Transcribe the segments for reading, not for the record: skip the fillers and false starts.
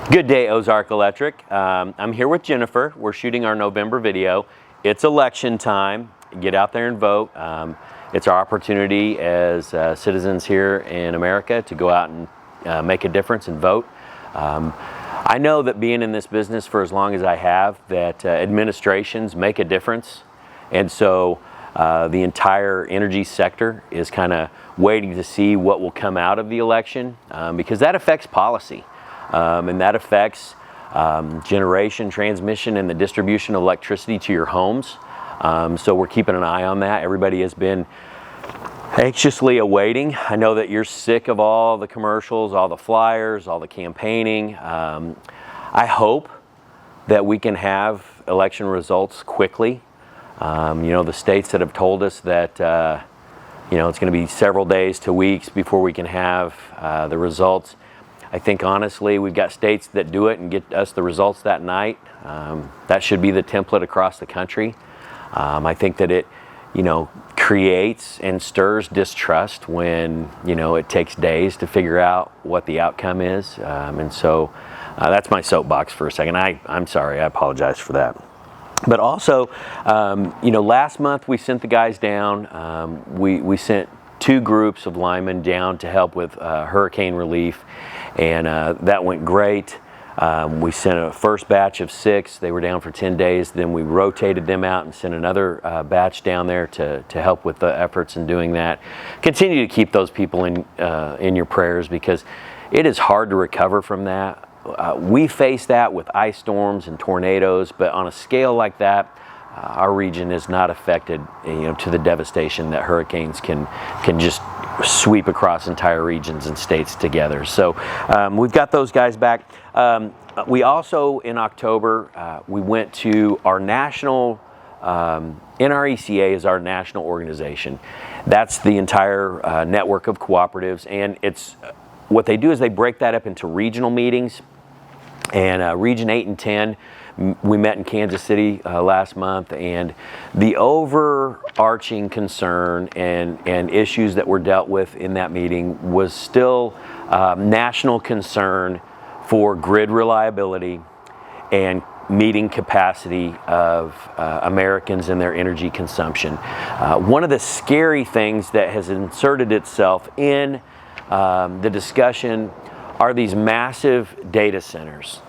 Good day, Ozark Electric. I'm here with Jennifer. We're shooting our November video. It's election time. Get out there and vote. It's our opportunity as citizens here in America to go out and make a difference and vote. I know that being in this business for as long as I have, that administrations make a difference. And so the entire energy sector is kind of waiting to see what will come out of the election because that affects policy. And that affects generation, transmission, and the distribution of electricity to your homes. So we're keeping an eye on that. Everybody has been anxiously awaiting. I know that you're sick of all the commercials, all the flyers, all the campaigning. I hope that we can have election results quickly. The states that have told us that it's going to be several days to weeks before we can have the results. I think honestly we've got states that do it and get us the results that night. That should be the template across the country. I think that it creates and stirs distrust when it takes days to figure out what the outcome is. And so that's my soapbox for a second. I'm sorry, I apologize for that. But also, last month we sent the guys down. We sent 2 groups of linemen down to help with hurricane relief, and that went great. We sent a first batch of 6. They were down for 10 days. Then we rotated them out and sent another batch down there to help with the efforts in doing that. Continue to keep those people in your prayers because it is hard to recover from that. We face that with ice storms and tornadoes, but on a scale like that, our region is not affected, to the devastation that hurricanes can just sweep across entire regions and states together. So we've got those guys back. We also, in October, we went to our national, NRECA is our national organization. That's the entire network of cooperatives, and what they do is they break that up into regional meetings. And Region 8 and 10, we met in Kansas City last month, and the overarching concern and issues that were dealt with in that meeting was still national concern for grid reliability and meeting capacity of Americans and their energy consumption. One of the scary things that has inserted itself in the discussion are these massive data centers.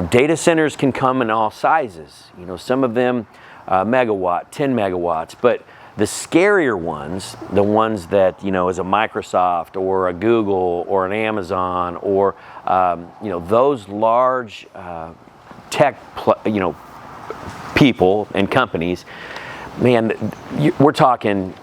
Data centers can come in all sizes. Some of them megawatt, 10 megawatts, but the scarier ones, the ones that, is a Microsoft or a Google or an Amazon or, those large tech, people and companies, man, we're talking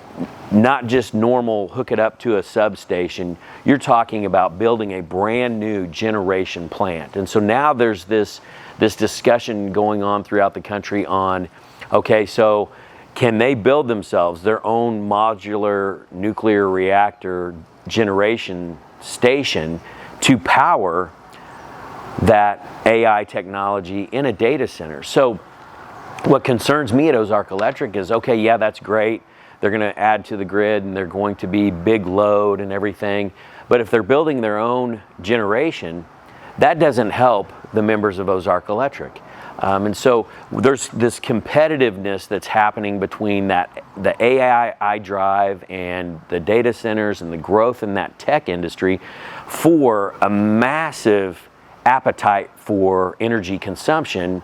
not just normal hook it up to a substation. You're talking about building a brand new generation plant. And so now there's this discussion going on throughout the country on, okay, so can they build themselves their own modular nuclear reactor generation station to power that AI technology in a data center? So what concerns me at Ozark Electric is, okay, yeah, that's great. They're going to add to the grid and they're going to be big load and everything. But if they're building their own generation, that doesn't help the members of Ozark Electric. And so there's this competitiveness that's happening between the AI drive and the data centers and the growth in that tech industry for a massive appetite for energy consumption.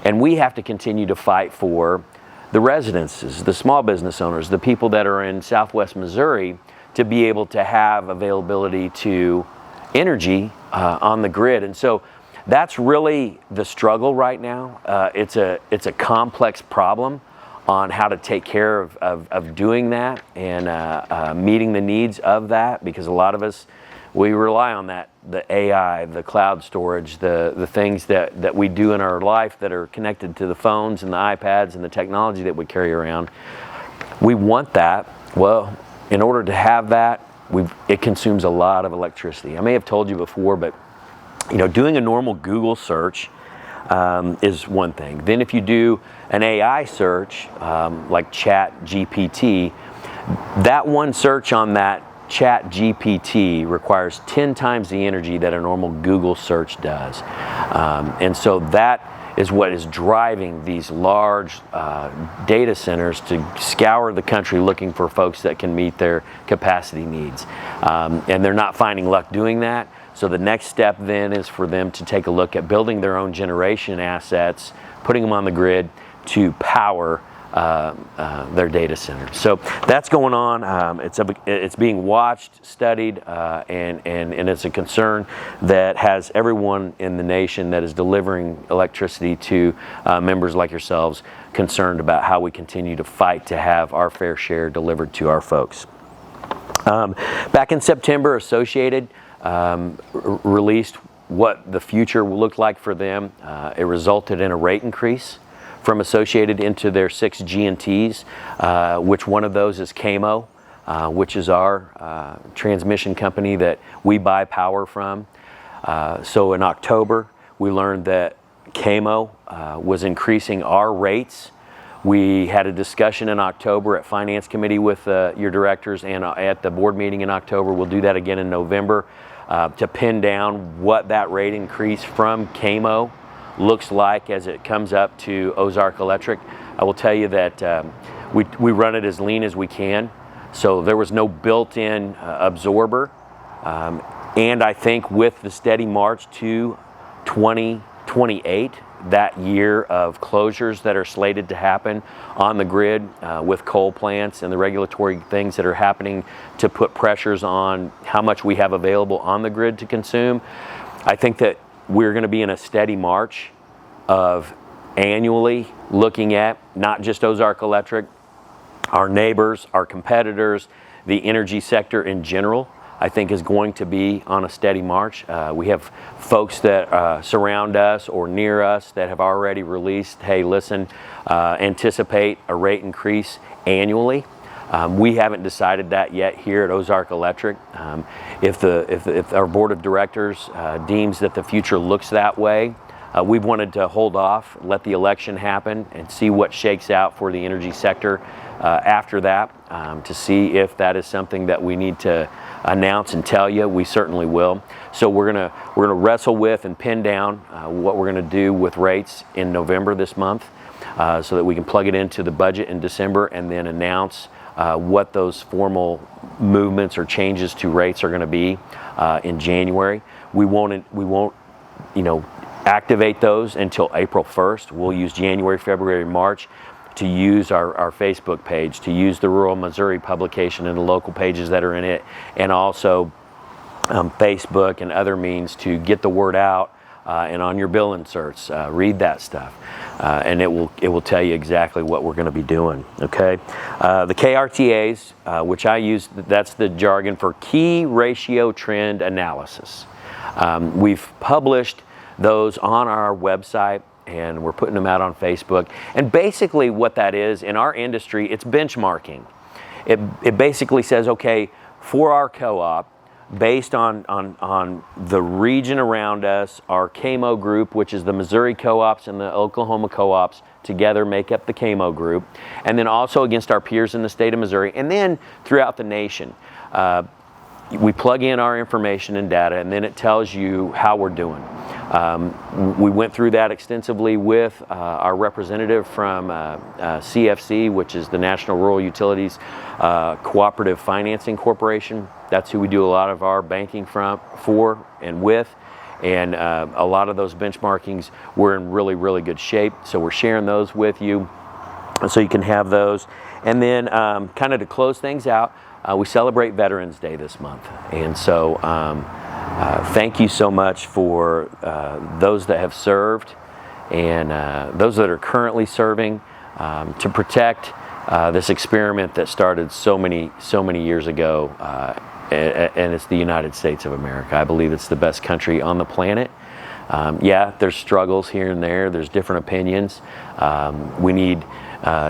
And we have to continue to fight for the residences, the small business owners, the people that are in Southwest Missouri to be able to have availability to energy on the grid. And so that's really the struggle right now. It's a complex problem on how to take care of doing that and meeting the needs of that, because a lot of us, we rely on that, the AI, the cloud storage, the things that we do in our life that are connected to the phones and the iPads and the technology that we carry around. We want that. Well, in order to have that, it consumes a lot of electricity. I may have told you before, but doing a normal Google search is one thing. Then if you do an AI search, like Chat GPT, that one search on that ChatGPT requires 10 times the energy that a normal Google search does. And so that is what is driving these large data centers to scour the country looking for folks that can meet their capacity needs. And they're not finding luck doing that. So the next step then is for them to take a look at building their own generation assets, putting them on the grid to power their data centers. So that's going on. It's being watched, studied, and it's a concern that has everyone in the nation that is delivering electricity to members like yourselves concerned about how we continue to fight to have our fair share delivered to our folks. Back in September, Associated released what the future will look like for them. It resulted in a rate increase from Associated into their 6 G&Ts, which one of those is KMO, which is our transmission company that we buy power from. So in October, we learned that KMO was increasing our rates. We had a discussion in October at Finance Committee with your directors, and at the board meeting in October. We'll do that again in November to pin down what that rate increase from KMO looks like as it comes up to Ozark Electric. I will tell you that we run it as lean as we can, so there was no built-in absorber, and I think with the steady march to 2028, that year of closures that are slated to happen on the grid with coal plants and the regulatory things that are happening to put pressures on how much we have available on the grid to consume, I think that we're going to be in a steady march of annually looking at not just Ozark Electric, our neighbors, our competitors, the energy sector in general, I think is going to be on a steady march. We have folks that surround us or near us that have already released, hey, listen, anticipate a rate increase annually. We haven't decided that yet here at Ozark Electric. If our board of directors deems that the future looks that way, we've wanted to hold off, let the election happen, and see what shakes out for the energy sector after that, to see if that is something that we need to announce and tell you. We certainly will. So we're gonna wrestle with and pin down what we're gonna do with rates in November this month, so that we can plug it into the budget in December and then announce what those formal movements or changes to rates are going to be in January. We won't activate those until April 1st. We'll use January, February, March to use our Facebook page, to use the Rural Missouri publication and the local pages that are in it, and also Facebook and other means to get the word out, and on your bill inserts, read that stuff, and it will tell you exactly what we're going to be doing. Okay, the KRTAs, which I use, that's the jargon for key ratio trend analysis. We've published those on our website, and we're putting them out on Facebook. And basically what that is, in our industry, it's benchmarking. It basically says, okay, for our co-op, based on the region around us, our KMO group, which is the Missouri co-ops and the Oklahoma co-ops together make up the KMO group, and then also against our peers in the state of Missouri, and then throughout the nation. We plug in our information and data, and then it tells you how we're doing. We went through that extensively with our representative from CFC, which is the National Rural Utilities Cooperative Financing Corporation. That's who we do a lot of our banking for and with. And a lot of those benchmarkings, we're in really, really good shape. So we're sharing those with you so you can have those. And then kind of to close things out, we celebrate Veterans Day this month. And so thank you so much for those that have served and those that are currently serving to protect this experiment that started so many years ago, and it's the United States of America. I believe it's the best country on the planet. Yeah, there's struggles here and there. There's different opinions. We need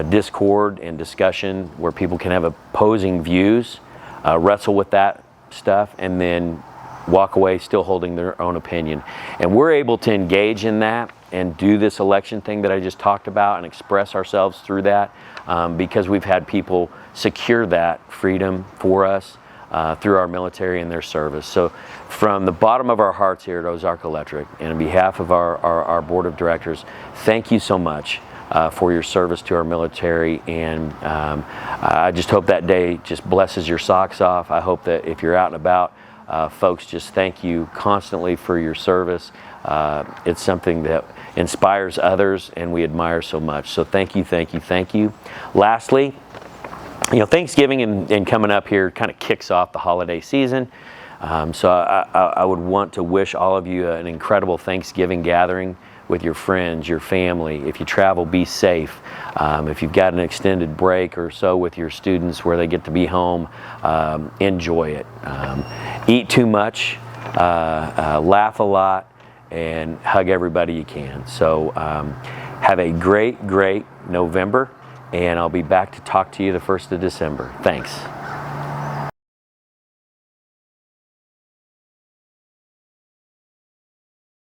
discord and discussion where people can have opposing views, wrestle with that stuff, and then walk away still holding their own opinion. And we're able to engage in that and do this election thing that I just talked about and express ourselves through that because we've had people secure that freedom for us through our military and their service. So from the bottom of our hearts here at Ozark Electric, and on behalf of our board of directors, thank you so much for your service to our military, and I just hope that day just blesses your socks off. I hope that if you're out and about, folks just thank you constantly for your service. It's something that inspires others and we admire so much. So thank you, thank you, thank you. Lastly, Thanksgiving and coming up here kind of kicks off the holiday season. So I would want to wish all of you an incredible Thanksgiving gathering with your friends, your family. If you travel, be safe. If you've got an extended break or so with your students where they get to be home, enjoy it. Eat too much, laugh a lot, and hug everybody you can. So have a great, great November, and I'll be back to talk to you the 1st of December. Thanks.